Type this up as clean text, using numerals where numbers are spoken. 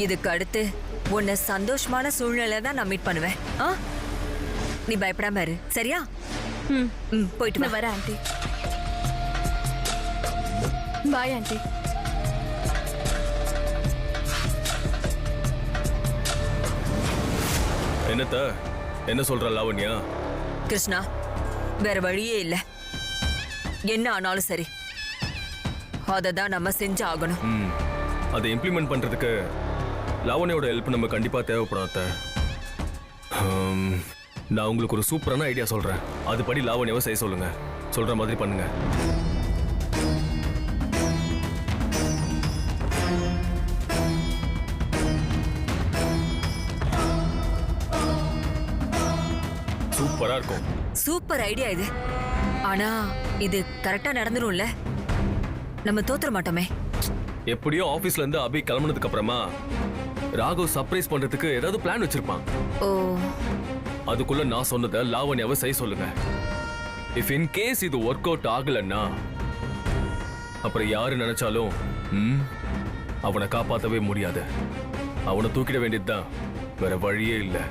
இதுக்கு அடுத்து உன்னை சந்தோஷமான சூழ்நிலை தான் நான் மீட் பண்ணுவேன். நீ பயப்படாம இரு, சரியா? போயிட்டு வர ஆண்டி. Bye aunty. என்னத்த என்ன சொல்ற லாவண்யா? கிருஷ்ணா, வேற வழியே இல்ல. என்ன ஆனாலும் சரி, அதை தான் நம்ம செஞ்சு ஆகணும். அதை இம்ப்ளிமெண்ட் பண்றதுக்கு லாவண்யோட ஹெல்ப் நம்ம கண்டிப்பா தேவைப்படும் அத்த. நான் உங்களுக்கு ஒரு சூப்பரான ஐடியா சொல்றேன். அதுபடி லாவண்யாவை செய்ய சொல்லுங்க. சொல்ற மாதிரி பண்ணுங்க. சூப்பரா இருக்கும். சூப்பர் ஐடியா இது. ஆனா இது கரெக்டா நடந்துரும்ல? நம்ம தோத்துற மாட்டோமே? எப்படியோ ஆபீஸ்ல இருந்து அபி கிளம்பினதுக்கு அப்புறமா ராகவ் சர்ப்ரைஸ் பண்றதுக்கு ஏதாவது பிளான் வச்சிருப்பான். ஓ, அதுக்குள்ள நான் சொன்னதை லாவண்யாவை செய்ய சொல்லுங்க. இஃப் இன் கேஸ் இது ஒர்க் அவுட் ஆகலன்னா அப்புறம் யாரு நினைச்சாலும் அவனை காப்பாற்றவே முடியாது. அவனை தூக்கிட வேண்டியதுதான், வேற வழியே இல்லை.